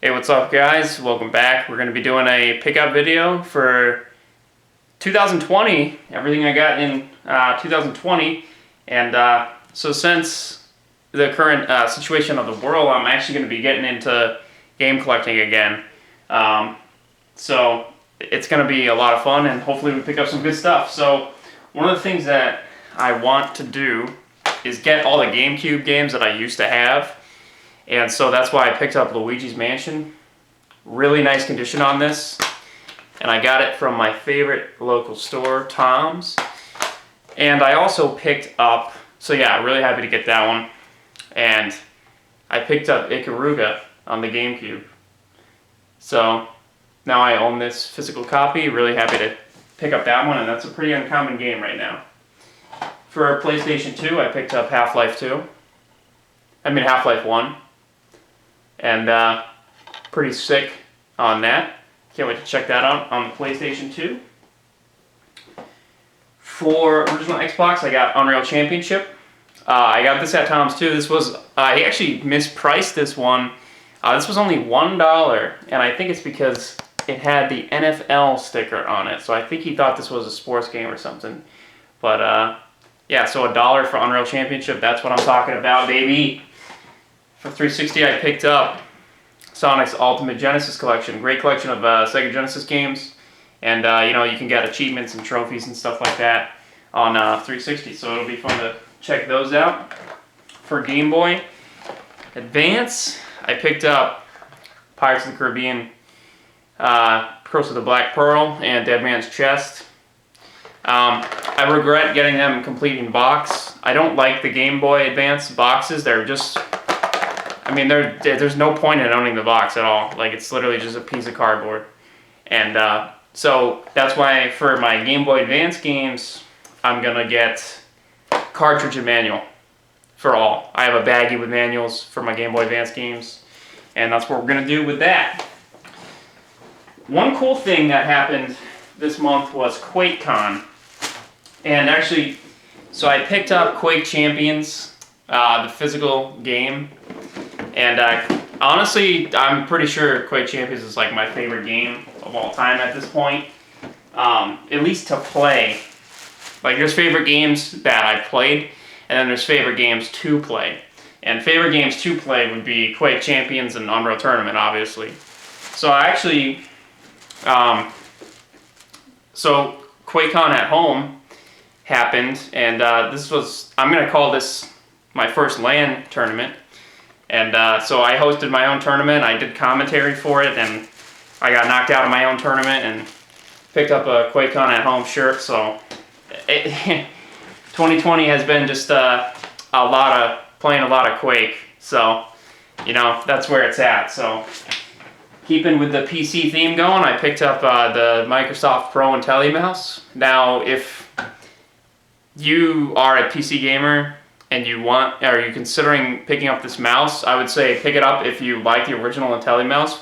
Hey, what's up guys? Welcome back. We're going to be doing a pickup video for 2020, everything I got in 2020. And so since the current situation of the world, I'm actually going to be getting into game collecting again. So it's going to be a lot of fun, and hopefully we pick up some good stuff. So one of the things that I want to do is get all the Gamecube games that I used to have. And so that's why I picked up Luigi's Mansion. Really nice condition on this. And I got it from my favorite local store, Tom's. And I also picked up, so yeah, really happy to get that one. And I picked up Ikaruga on the Gamecube. So now I own this physical copy. Really happy to pick up that one, and that's a pretty uncommon game right now. For PlayStation 2, I picked up Half-Life 1. And pretty sick on that. Can't wait to check that out on the PlayStation 2. For original Xbox, I got Unreal Championship. I got this at Tom's too. This was, he actually mispriced this one. This was only $1, and I think it's because it had the NFL sticker on it. So I think he thought this was a sports game or something. But yeah, so $1 for Unreal Championship. That's what I'm talking about, baby. For 360, I picked up Sonic's Ultimate Genesis Collection. Great collection of Sega Genesis games. And, you know, you can get achievements and trophies and stuff like that on 360. So it'll be fun to check those out. For Game Boy Advance, I picked up Pirates of the Caribbean, Curse of the Black Pearl, and Dead Man's Chest. I regret getting them complete in box. I don't like the Game Boy Advance boxes. They're just... I mean, there's no point in owning the box at all. Like, it's literally just a piece of cardboard. And so that's why for my Game Boy Advance games, I'm going to get cartridge and manual for all. I have a baggie with manuals for my Game Boy Advance games, and that's what we're going to do with that. One cool thing that happened this month was QuakeCon. And actually, so I picked up Quake Champions, the physical game. And honestly, I'm pretty sure Quake Champions is like my favorite game of all time at this point. At least to play. Like, there's favorite games that I've played, and then there's favorite games to play. And favorite games to play would be Quake Champions and Unreal Tournament, obviously. So I actually, so QuakeCon at home happened, and this was, I'm going to call this my first LAN tournament. And so I hosted my own tournament. I did commentary for it, and I got knocked out of my own tournament and picked up a QuakeCon at home shirt. So 2020 has been just playing a lot of Quake. So, you know, that's where it's at. So keeping with the PC theme going, I picked up the Microsoft Pro IntelliMouse. Now, if you are a PC gamer and are you considering picking up this mouse, I would say pick it up if you like the original IntelliMouse.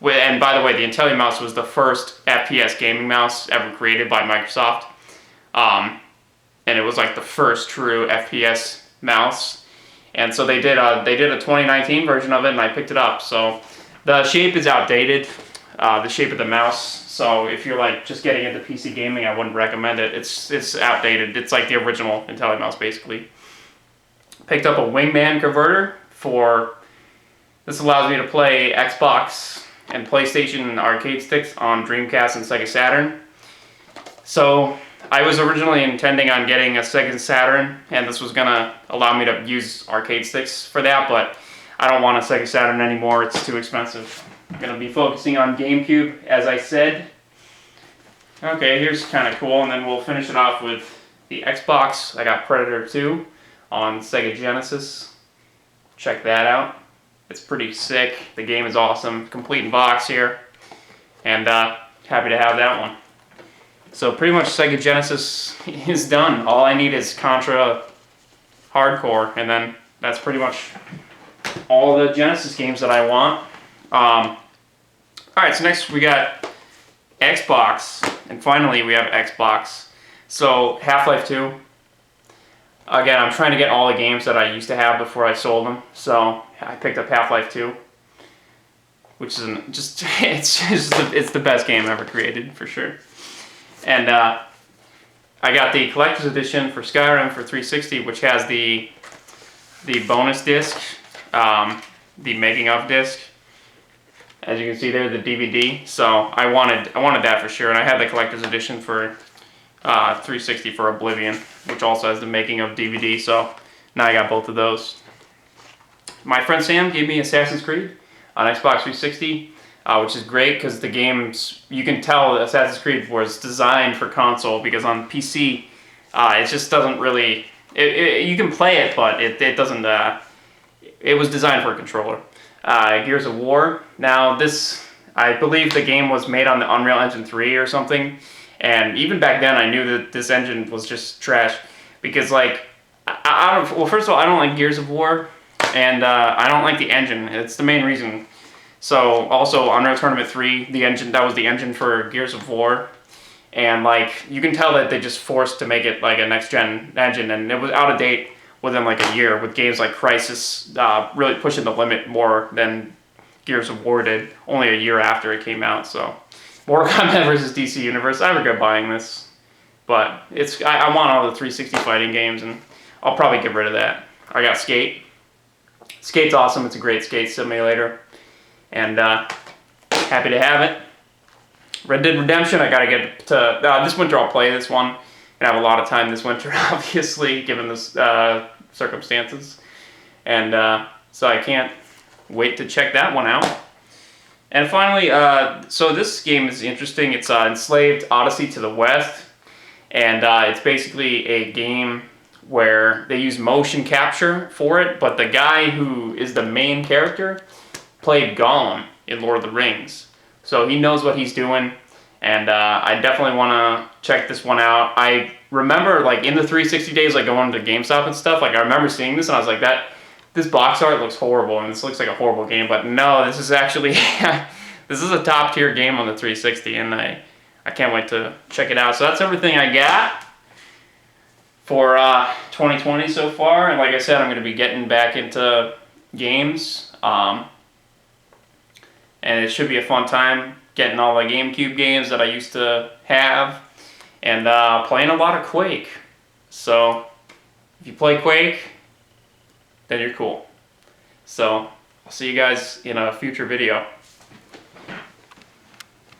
And by the way, the IntelliMouse was the first FPS gaming mouse ever created by Microsoft. And it was like the first true FPS mouse. And so they did a 2019 version of it, and I picked it up. So the shape is outdated, the shape of the mouse. So if you're like just getting into PC gaming, I wouldn't recommend it. It's outdated. It's like the original IntelliMouse, basically. Picked up a Wingman converter this allows me to play Xbox and PlayStation arcade sticks on Dreamcast and Sega Saturn. So I was originally intending on getting a Sega Saturn, and this was gonna allow me to use arcade sticks for that, but I don't want a Sega Saturn anymore. It's too expensive. I'm gonna be focusing on GameCube, as I said. Okay, here's kind of cool, and then we'll finish it off with the Xbox. I got Predator 2 on Sega Genesis. Check that out. It's pretty sick. The game is awesome. Complete in box here. And happy to have that one. So pretty much Sega Genesis is done. All I need is Contra Hardcore, and then that's pretty much all the Genesis games that I want. Alright, so next we got Xbox. And finally we have Xbox. So Half-Life 2. Again, I'm trying to get all the games that I used to have before I sold them, so I picked up Half-Life 2. which is it's the best game ever created for sure. And I got the collector's edition for Skyrim for 360, which has the bonus disc, the making of disc. As you can see there, the DVD. So I wanted that for sure, and I had the collector's edition for 360 for Oblivion, which also has the making of DVD. So now I got both of those. My friend Sam gave me Assassin's Creed on Xbox 360, which is great because the games, you can tell Assassin's Creed was designed for console, because on PC, it just doesn't really, you can play it, but it doesn't, it was designed for a controller. Gears of War, now this, I believe the game was made on the Unreal Engine 3 or something, and even back then I knew that this engine was just trash, because like, well, first of all, I don't like Gears of War, and I don't like the engine. It's the main reason. So also Unreal Tournament 3, the engine, that was the engine for Gears of War, and like you can tell that they just forced to make it like a next gen engine, and it was out of date within like a year, with games like Crysis really pushing the limit more than Gears of War did only a year after it came out. So Mortal Kombat vs. DC Universe, I regret buying this, but I want all the 360 fighting games, and I'll probably get rid of that. I got Skate. Skate's awesome. It's a great skate simulator, and happy to have it. Red Dead Redemption, I gotta get to this winter. I'll play this one, and have a lot of time this winter, obviously, given the circumstances, and so I can't wait to check that one out. And finally, so this game is interesting. It's Enslaved: Odyssey to the West, and it's basically a game where they use motion capture for it, but the guy who is the main character played Gollum in Lord of the Rings. So he knows what he's doing, and I definitely want to check this one out. I remember, like, in the 360 days, like, going to GameStop and stuff, like, I remember seeing this, and I was like, this box art looks horrible, and this looks like a horrible game, but no, this is actually, this is a top-tier game on the 360, and I can't wait to check it out. So that's everything I got for 2020 so far, and like I said, I'm going to be getting back into games, and it should be a fun time getting all the GameCube games that I used to have, and playing a lot of Quake. So if you play Quake, then you're cool. So I'll see you guys in a future video.